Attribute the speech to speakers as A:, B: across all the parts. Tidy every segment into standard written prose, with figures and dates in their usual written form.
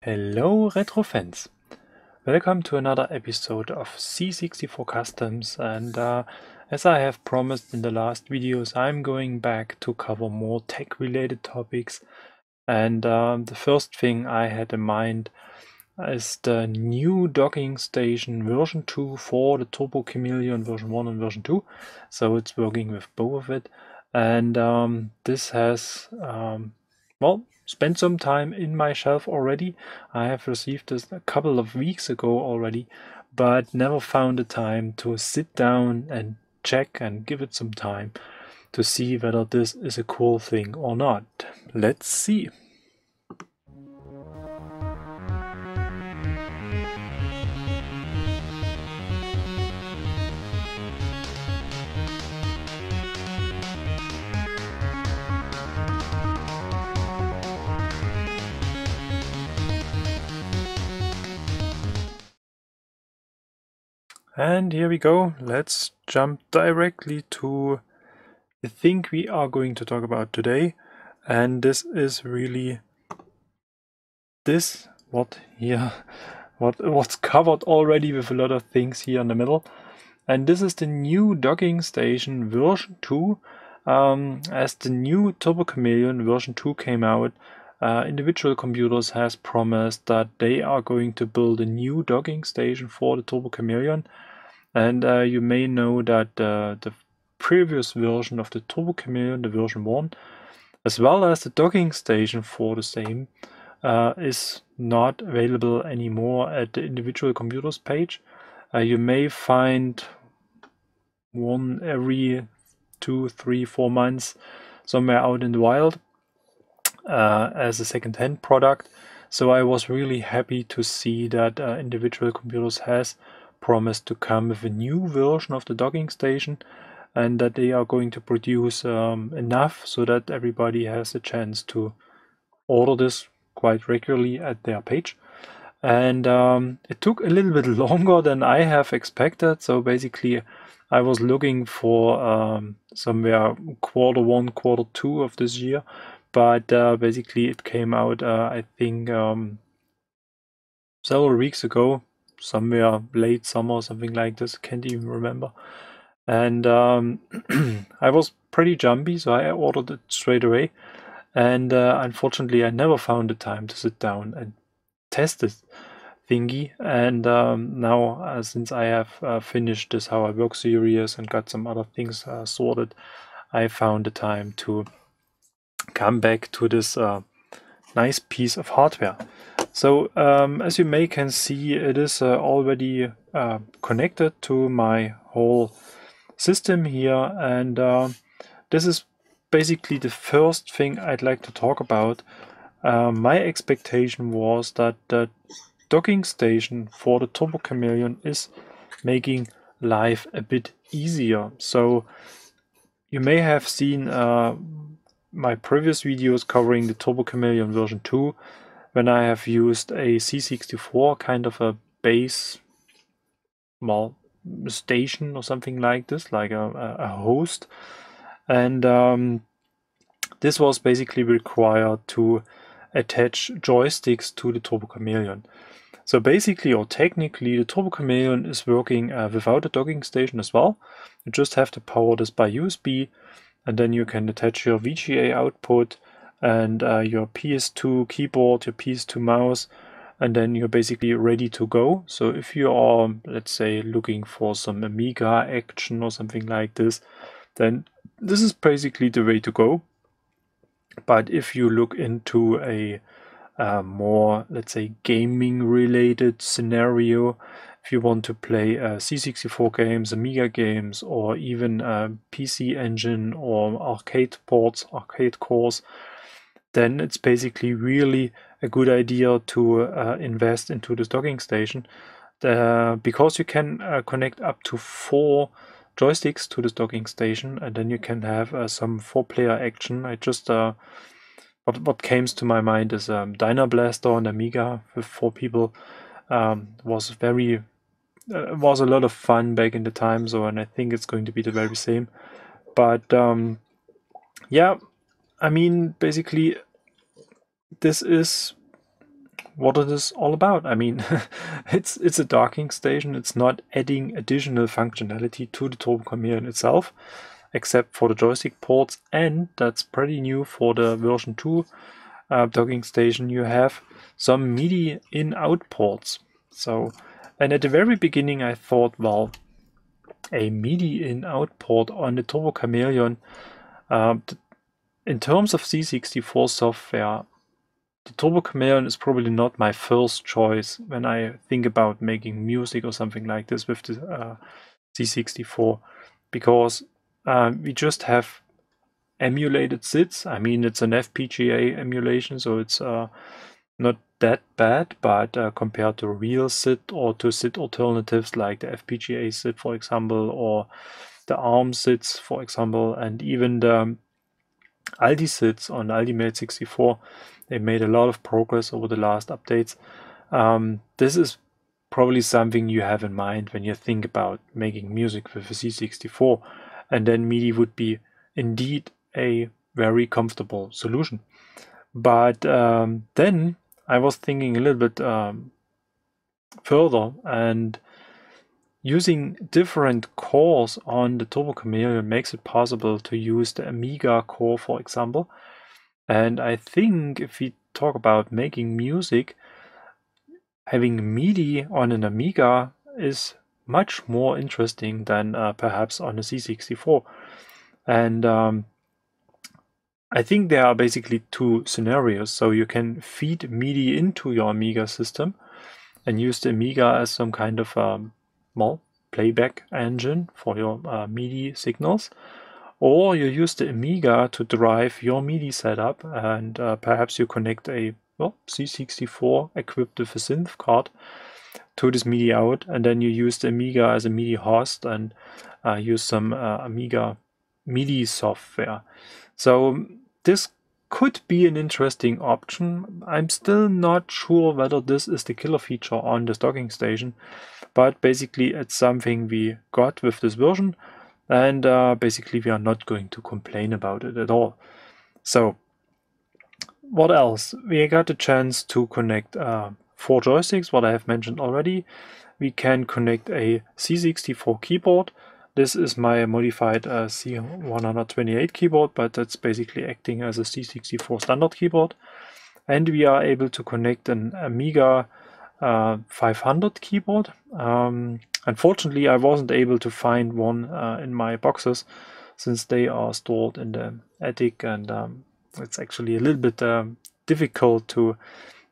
A: Hello retro fans, welcome to another episode of C64 Customs, and as I have promised in the last videos, I'm going back to cover more tech related topics. And the first thing I had in mind is the new docking station version 2 for the Turbo Chameleon version 1 and version 2. So it's working with both of it, and this has well, spent some time in my shelf already. I have received this a couple of weeks ago already, but never found the time to sit down and check and give it some time to see whether this is a cool thing or not. Let's see. And here we go. Let's jump directly to the thing we are going to talk about today. And this is really this, what's covered already with a lot of things here in the middle. And this is the new docking station version 2. As the new Turbo Chameleon version 2 came out, Individual Computers has promised that they are going to build a new docking station for the Turbo Chameleon. And you may know that the previous version of the Turbo Chameleon, the version 1, as well as the docking station for the same, is not available anymore at the Individual Computers page. You may find one every 2, 3, 4 months somewhere out in the wild as a second-hand product. So I was really happy to see that Individual Computers has promised to come with a new version of the docking station, and that they are going to produce enough so that everybody has a chance to order this quite regularly at their page. And it took a little bit longer than I have expected. So basically I was looking for somewhere Q1, Q2 of this year, but basically it came out I think several weeks ago, somewhere late summer, something like this, can't even remember. And I was pretty jumpy, so I ordered it straight away. And unfortunately, I never found the time to sit down and test this thingy. And now, since I have finished this How I Work series and got some other things sorted, I found the time to come back to this nice piece of hardware. So as you may can see, it is already connected to my whole system here, and this is basically the first thing I'd like to talk about. My expectation was that the docking station for the Turbo Chameleon is making life a bit easier. So you may have seen my previous videos covering the Turbo Chameleon version 2, when I have used a C64 kind of a base, well, station or something like this, like a host. And this was basically required to attach joysticks to the Turbo Chameleon. So basically, or technically, the Turbo Chameleon is working without a docking station as well. You just have to power this by USB, and then you can attach your VGA output and your PS2 keyboard, your PS2 mouse, and then you're basically ready to go. So if you are, let's say, looking for some Amiga action or something like this, then this is basically the way to go. But if you look into a more, let's say, gaming related scenario, if you want to play C64 games, Amiga games, or even PC Engine or arcade ports, arcade cores, then it's basically really a good idea to invest into this docking station, because you can connect up to 4 joysticks to this docking station, and then you can have some 4-player action. I just what came to my mind is Dyna Blaster on Amiga with 4 people. Was a lot of fun back in the time, so, and I think it's going to be the very same. But yeah, I mean, basically this is what it is all about. I mean, it's a docking station. It's not adding additional functionality to the Turbo Chameleon itself, except for the joystick ports, and that's pretty new for the version 2 docking station. You have some MIDI in-out ports. So, and at the very beginning I thought, well, a MIDI in-out port on the Turbo Chameleon, in terms of C64 software, the Turbo Chameleon is probably not my first choice when I think about making music or something like this with the C64, because we just have emulated SIDs. I mean, it's an FPGA emulation, so it's not that bad, but compared to real SID or to SID alternatives like the FPGA SID, for example, or the ARM SIDs, for example, and even the Aldi SIDs on Ultimate 64, they made a lot of progress over the last updates. This is probably something you have in mind when you think about making music with a C64, and then MIDI would be indeed a very comfortable solution. But then I was thinking a little bit further, and using different cores on the Turbo Chameleon makes it possible to use the Amiga core, for example. And I think if we talk about making music, having MIDI on an Amiga is much more interesting than perhaps on a C64. And I think there are basically two scenarios. So you can feed MIDI into your Amiga system and use the Amiga as some kind of well, playback engine for your MIDI signals. Or you use the Amiga to drive your MIDI setup, and perhaps you connect a C64 equipped with a synth card to this MIDI out, and then you use the Amiga as a MIDI host and use some Amiga MIDI software. So this could be an interesting option. I'm still not sure whether this is the killer feature on this docking station, but basically it's something we got with this version, and basically we are not going to complain about it at all. So what else? We got a chance to connect 4 joysticks, what I have mentioned already. We can connect a C64 keyboard. This is my modified C128 keyboard, but that's basically acting as a C64 standard keyboard. And we are able to connect an Amiga 500 keyboard. Unfortunately, I wasn't able to find one in my boxes, since they are stored in the attic, and it's actually a little bit difficult to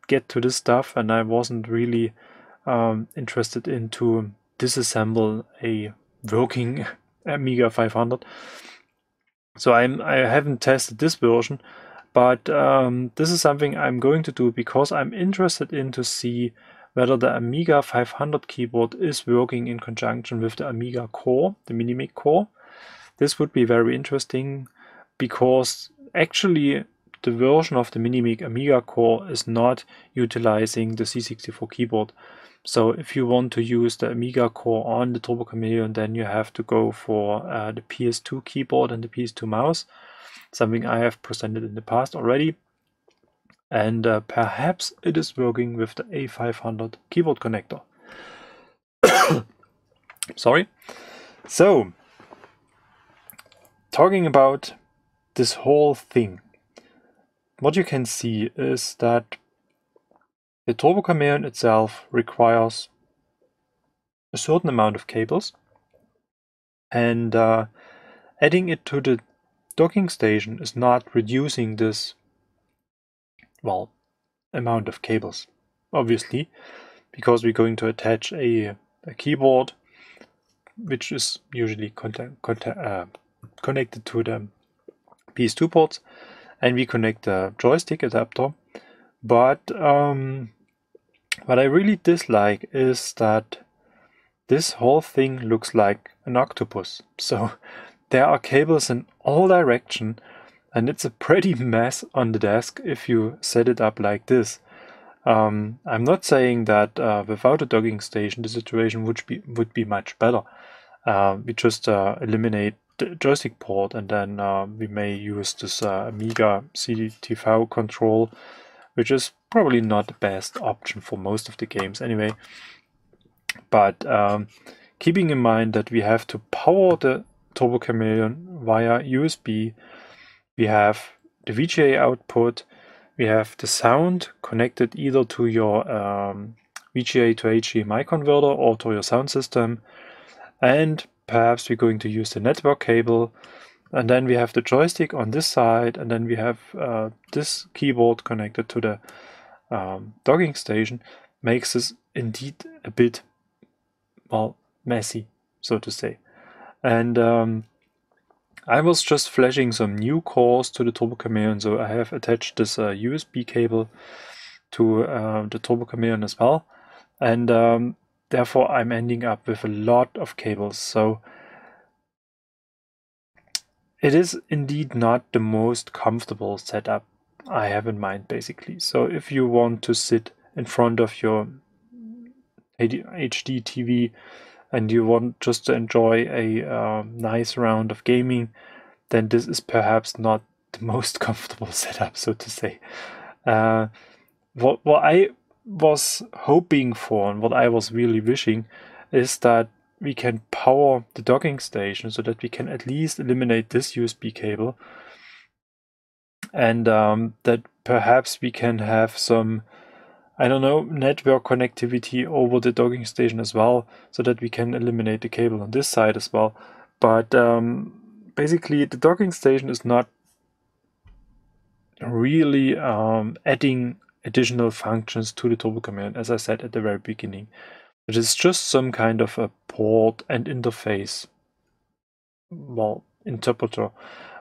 A: get to this stuff, and I wasn't really interested in to disassemble a working Amiga 500. So I haven't tested this version, but this is something I'm going to do because I'm interested in to see whether the Amiga 500 keyboard is working in conjunction with the Amiga core, the Minimic core. This would be very interesting because actually the version of the Minimic Amiga core is not utilizing the C64 keyboard. So if you want to use the Amiga core on the Turbo Chameleon, then you have to go for the PS2 keyboard and the PS2 mouse, something I have presented in the past already. And perhaps it is working with the A500 keyboard connector. Sorry. So, talking about this whole thing, what you can see is that the Turbo Chameleon itself requires a certain amount of cables, and adding it to the docking station is not reducing this, well, amount of cables, obviously, because we're going to attach a keyboard which is usually connected to the PS2 ports, and we connect the joystick adapter. But what I really dislike is that this whole thing looks like an octopus. So there are cables in all directions, and it's a pretty mess on the desk if you set it up like this. I'm not saying that without a docking station the situation would be much better. We just eliminate the joystick port, and then we may use this Amiga CDTV control, which is probably not the best option for most of the games anyway. But keeping in mind that we have to power the Turbo Chameleon via USB, we have the VGA output, we have the sound connected either to your VGA to HDMI converter or to your sound system, and perhaps we're going to use the network cable, and then we have the joystick on this side, and then we have this keyboard connected to the docking station. Makes this indeed a bit, well, messy, so to say. And I was just flashing some new cores to the Turbo Chameleon, so I have attached this USB cable to the Turbo Chameleon as well, and therefore I'm ending up with a lot of cables. So it is indeed not the most comfortable setup I have in mind, basically. So if you want to sit in front of your HD TV and you want just to enjoy a nice round of gaming, then this is perhaps not the most comfortable setup, so to say. What I was hoping for and what I was really wishing is that we can power the docking station so that we can at least eliminate this USB cable, and that perhaps we can have some, I don't know, network connectivity over the docking station as well, so that we can eliminate the cable on this side as well. But basically the docking station is not really adding additional functions to the Turbo Chameleon, as I said at the very beginning. It is just some kind of a port and interface, well, interpreter,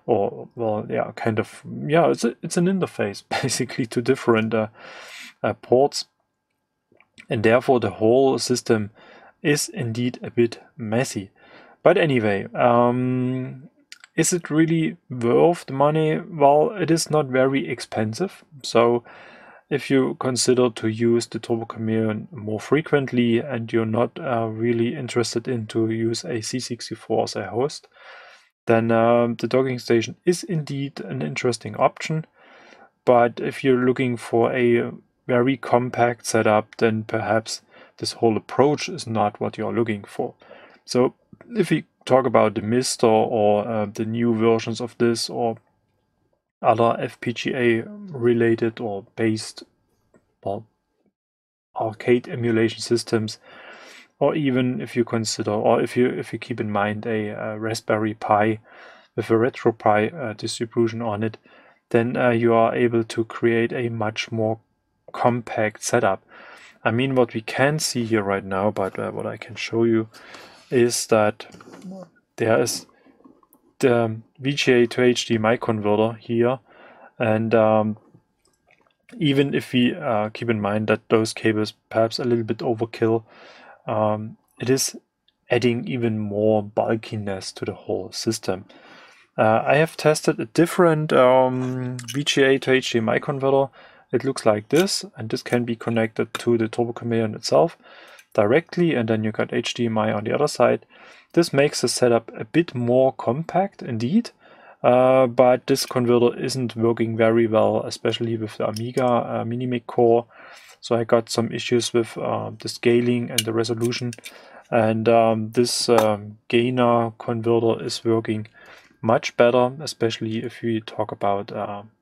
A: or, well, yeah, kind of, yeah, it's an interface basically to different ports, and therefore the whole system is indeed a bit messy. But anyway, is it really worth the money? Well, it is not very expensive. So if you consider to use the Turbo Chameleon more frequently and you're not really interested in to use a C64 as a host, then the docking station is indeed an interesting option. But if you're looking for a very compact setup, then perhaps this whole approach is not what you're looking for. So if we talk about the Mister or the new versions of this or other FPGA related or based, well, arcade emulation systems, or even if you consider, or if you keep in mind a Raspberry Pi with a RetroPie distribution on it, then you are able to create a much more compact setup. I mean, what we can see here right now, but what I can show you is that there is the VGA to HDMI converter here, and even if we keep in mind that those cables perhaps a little bit overkill, it is adding even more bulkiness to the whole system. I have tested a different VGA to HDMI converter. It looks like this, and this can be connected to the Turbo Chameleon itself directly, and then you got HDMI on the other side. This makes the setup a bit more compact indeed, but this converter isn't working very well, especially with the Amiga Minimic core. So I got some issues with the scaling and the resolution, and this gainer converter is working much better, especially if we talk about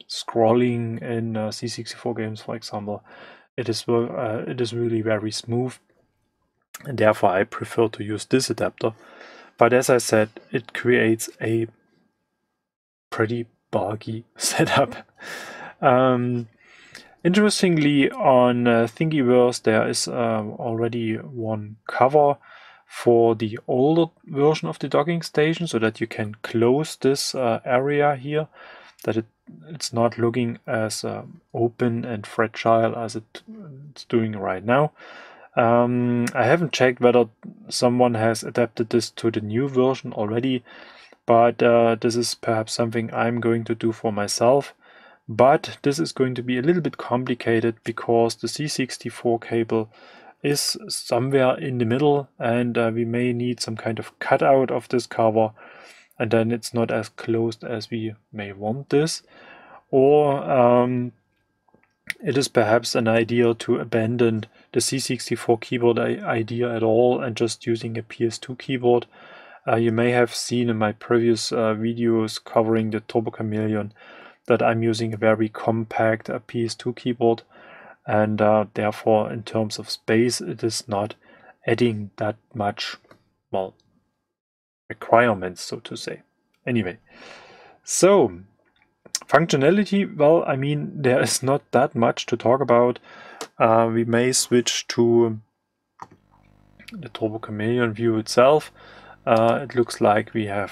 A: scrolling in C64 games, for example. It is really very smooth, and therefore I prefer to use this adapter. But as I said, it creates a pretty bulky setup. Interestingly, on Thingiverse there is already one cover for the older version of the docking station, so that you can close this area here, that it's not looking as open and fragile as it's doing right now. I haven't checked whether someone has adapted this to the new version already, but this is perhaps something I'm going to do for myself. But this is going to be a little bit complicated because the C64 cable is somewhere in the middle, and we may need some kind of cutout of this cover, and then it's not as closed as we may want this. Or it is perhaps an idea to abandon the C64 keyboard idea at all and just using a PS2 keyboard. You may have seen in my previous videos covering the Turbo Chameleon that I'm using a very compact PS2 keyboard, and therefore in terms of space it is not adding that much, well, requirements, so to say. Anyway, so functionality, well, I mean, there is not that much to talk about. We may switch to the Turbo Chameleon view itself. It looks like we have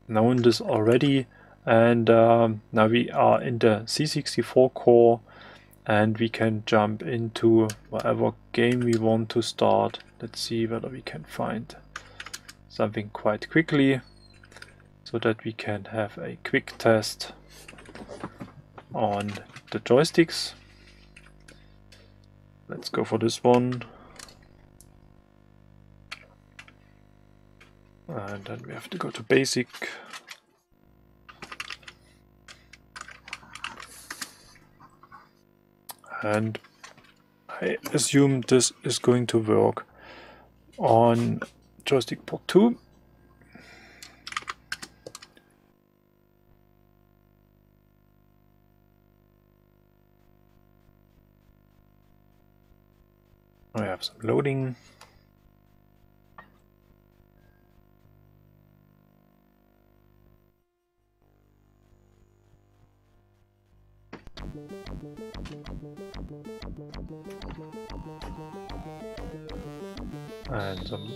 A: known this already, and now we are in the C64 core, and we can jump into whatever game we want to start. Let's see whether we can find something quite quickly so that we can have a quick test on the joysticks. Let's go for this one. And then we have to go to basic. And I assume this is going to work on joystick port 2. I have some loading. And some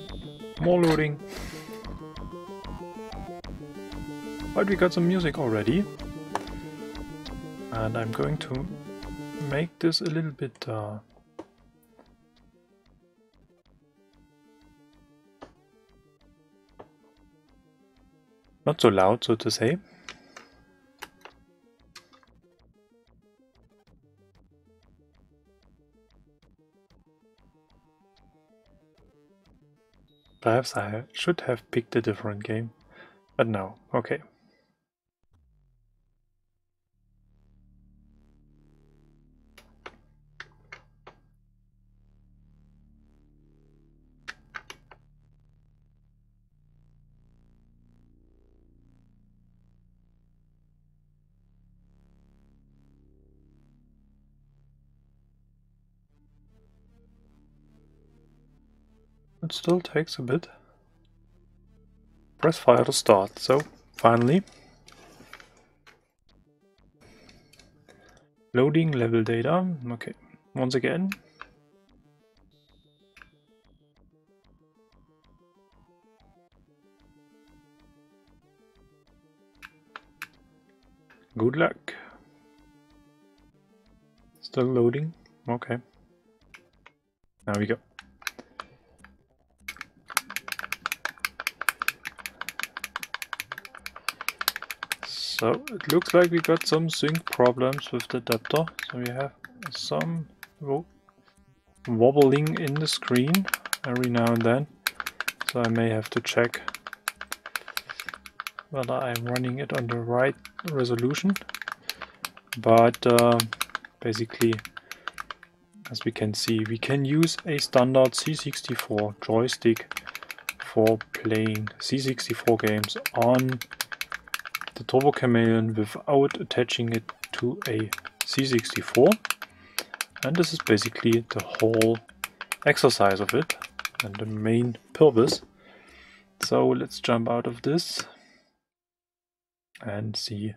A: more loading. But we got some music already. And I'm going to make this a little bit not so loud, so to say. Perhaps I should have picked a different game, but no, okay. It still takes a bit. Press fire to start, so finally. Loading level data, okay, once again. Good luck. Still loading, okay. Now we go. So it looks like we got some sync problems with the adapter. So we have some wobbling in the screen every now and then. So I may have to check whether I'm running it on the right resolution. But basically, as we can see, we can use a standard C64 joystick for playing C64 games on the Turbo Chameleon without attaching it to a C64, and this is basically the whole exercise of it and the main purpose. So let's jump out of this and see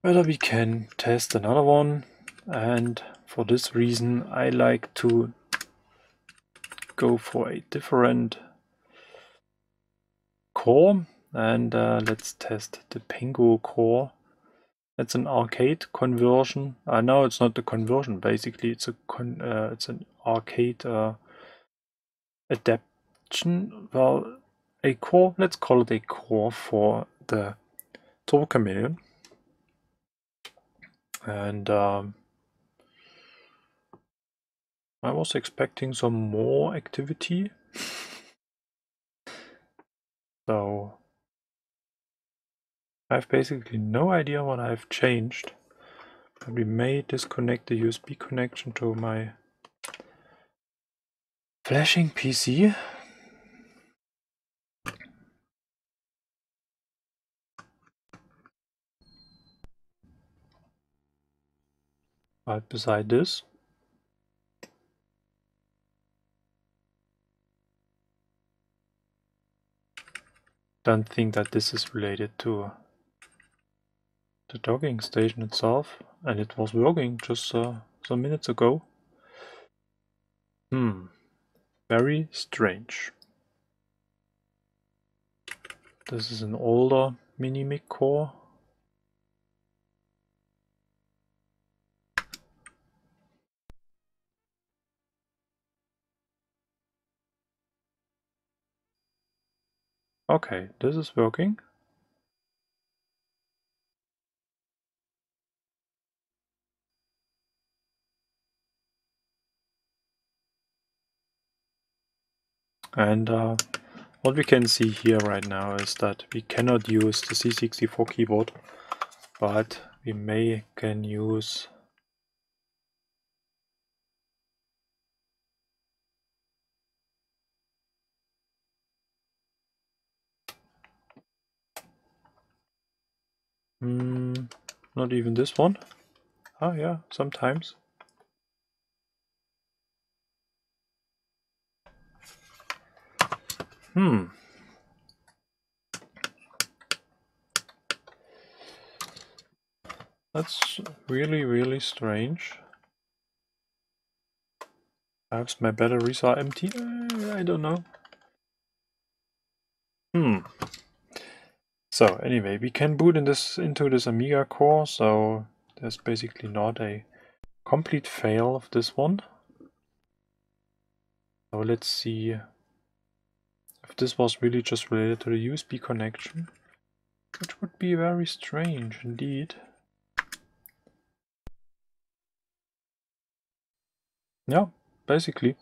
A: whether we can test another one, and for this reason I like to go for a different core. And let's test the Pengu core. It's an arcade conversion. No, it's not the conversion. Basically, it's it's an arcade adaptation. Well, a core. Let's call it a core for the Turbo Chameleon. And I was expecting some more activity. So I have basically no idea what I've changed, But we may disconnect the USB connection to my flashing PC. But beside this, don't think that this is related to the docking station itself, and it was working just some minutes ago. Very strange. This is an older mini-mic core. Okay, this is working. And what we can see here right now is that we cannot use the C64 keyboard, but we can use not even this one. Oh yeah, sometimes. That's really, really strange. Perhaps my batteries are empty? I don't know. So anyway, we can boot into this Amiga core, so there's basically not a complete fail of this one. So let's see if this was really just related to the USB connection, which would be very strange indeed. Yeah, basically.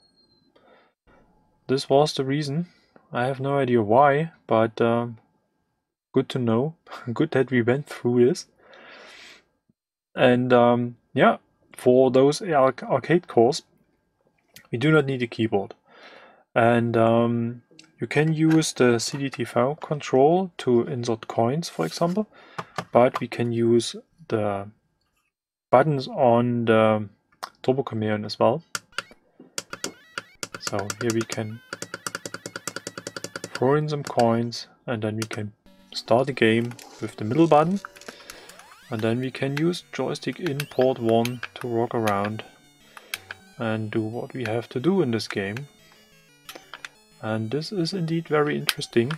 A: This was the reason. I have no idea why, but good to know. Good that we went through this. And yeah, for those arcade cores, we do not need a keyboard. And you can use the CDTV control to insert coins, for example, but we can use the buttons on the Turbo Chameleon as well. So here we can throw in some coins, and then we can start the game with the middle button, and then we can use joystick in port 1 to walk around and do what we have to do in this game. And this is indeed very interesting.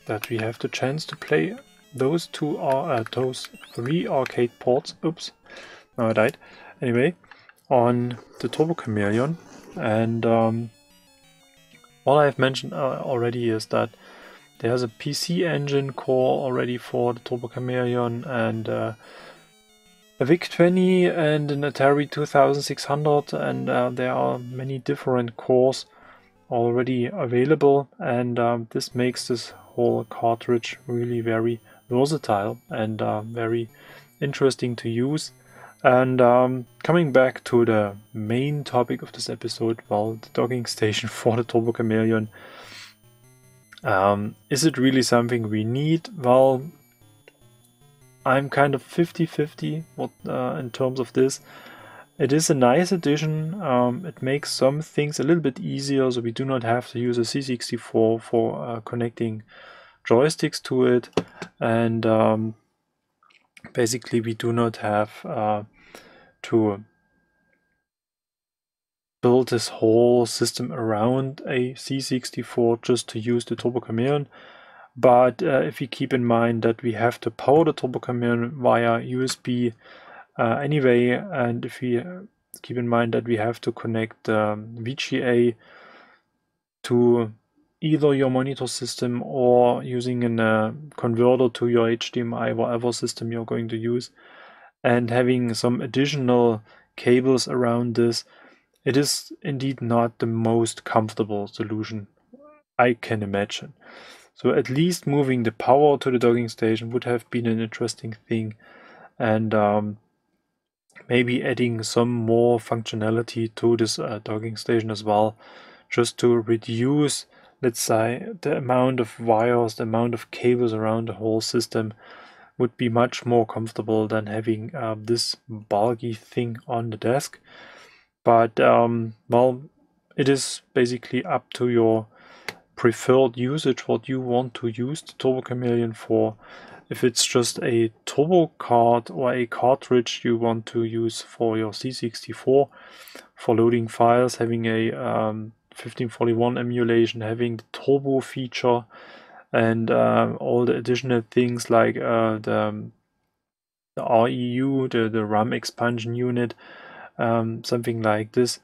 A: That we have the chance to play those those 3 arcade ports. Oops, now I died. Anyway, on the Turbo Chameleon, and what I've mentioned already is that there's a PC engine core already for the Turbo Chameleon, and a VIC-20 and an Atari 2600, and there are many different cores already available, and this makes this whole cartridge really very versatile and very interesting to use. And coming back to the main topic of this episode, well, the docking station for the Turbo Chameleon. Is it really something we need? Well, I'm kind of 50-50 in terms of this. It is a nice addition. It makes some things a little bit easier, so we do not have to use a C64 for connecting joysticks to it, and basically we do not have to build this whole system around a C64 just to use the Turbo Chameleon. But if we keep in mind that we have to power the Turbo Chameleon via USB anyway, and if we keep in mind that we have to connect VGA to either your monitor system or using a converter to your HDMI, whatever system you're going to use, and having some additional cables around this, it is indeed not the most comfortable solution. I can imagine. So at least moving the power to the docking station would have been an interesting thing, and maybe adding some more functionality to this docking station as well, just to reduce, let's say, the amount of wires, the amount of cables around the whole system would be much more comfortable than having this bulky thing on the desk. But well, it is basically up to your preferred usage, what you want to use the Turbo Chameleon for. If it's just a turbo card or a cartridge you want to use for your C64 for loading files, having a 1541 emulation, having the turbo feature, and all the additional things like the REU, the RAM expansion unit, something like this,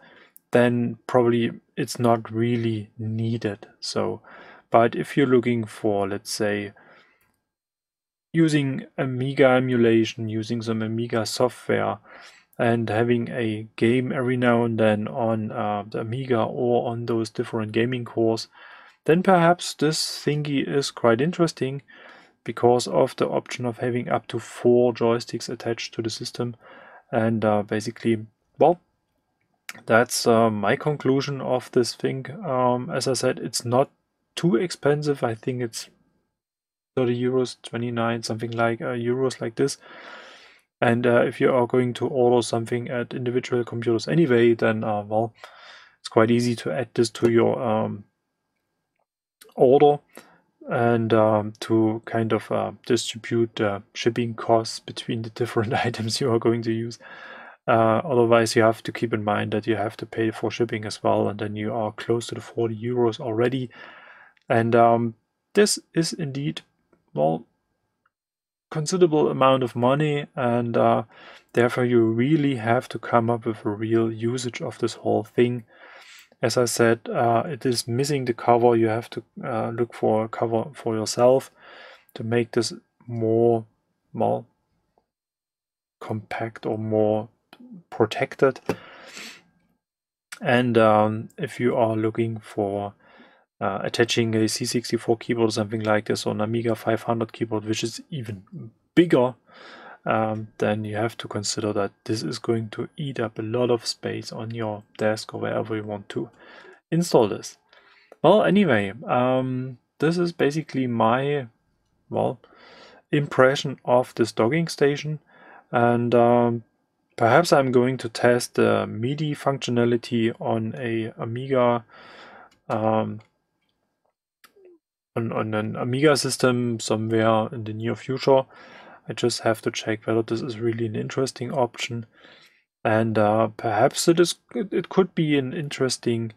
A: then probably it's not really needed. So, but if you're looking for, let's say, using Amiga emulation, using some Amiga software, and having a game every now and then on the Amiga or on those different gaming cores, then perhaps this thingy is quite interesting because of the option of having up to 4 joysticks attached to the system. And basically, well, that's my conclusion of this thing. As I said, it's not too expensive. I think it's 30 euros, 29, something like euros like this. And if you are going to order something at individual computers anyway, then well, it's quite easy to add this to your order and to kind of distribute shipping costs between the different items you are going to use. Otherwise, you have to keep in mind that you have to pay for shipping as well, and then you are close to the 40 euros already. And this is indeed, well, considerable amount of money, and therefore you really have to come up with a real usage of this whole thing. As I said, it is missing the cover. You have to look for a cover for yourself to make this more compact or more protected. And if you are looking for attaching a C64 keyboard or something like this, or an Amiga 500 keyboard, which is even bigger, then you have to consider that this is going to eat up a lot of space on your desk or wherever you want to install this. Well, anyway, this is basically my, well, impression of this docking station, and perhaps I'm going to test the MIDI functionality on a Amiga, on an Amiga system somewhere in the near future. I just have to check whether this is really an interesting option, and perhaps it could be an interesting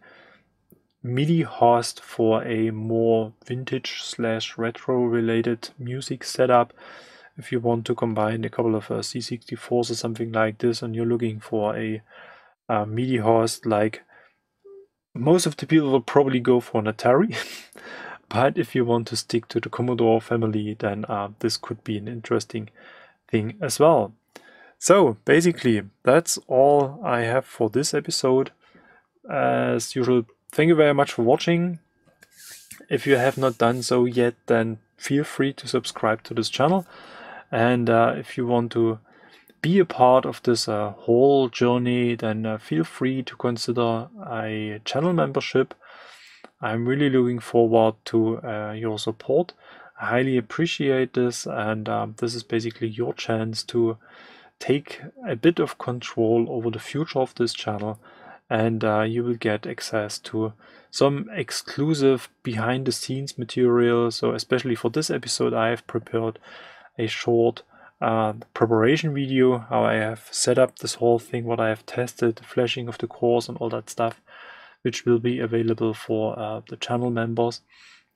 A: MIDI host for a more vintage/retro related music setup. If you want to combine a couple of C64s or something like this, and you're looking for a MIDI host, like most of the people will probably go for an Atari. But if you want to stick to the Commodore family, then this could be an interesting thing as well. So basically, that's all I have for this episode. As usual, thank you very much for watching. If you have not done so yet, then feel free to subscribe to this channel. And if you want to be a part of this whole journey, then feel free to consider a channel membership. I'm really looking forward to your support. I highly appreciate this, and this is basically your chance to take a bit of control over the future of this channel, and you will get access to some exclusive behind the scenes material. So especially for this episode, I have prepared a short preparation video, how I have set up this whole thing, what I have tested, the flashing of the cores and all that stuff, which will be available for the channel members.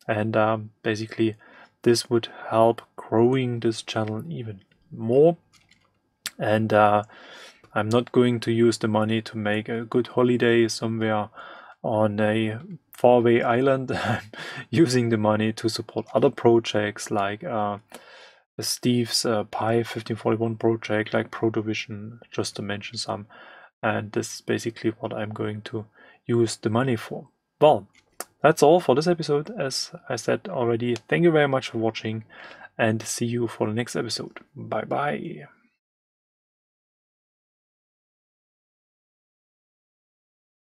A: And basically this would help growing this channel even more. And I'm not going to use the money to make a good holiday somewhere on a faraway island. I'm using the money to support other projects like Steve's Pi 1541 project, like Protovision, just to mention some. And this is basically what I'm going to use the money for. Well, that's all for this episode. As I said already, thank you very much for watching, and see you for the next episode. Bye bye.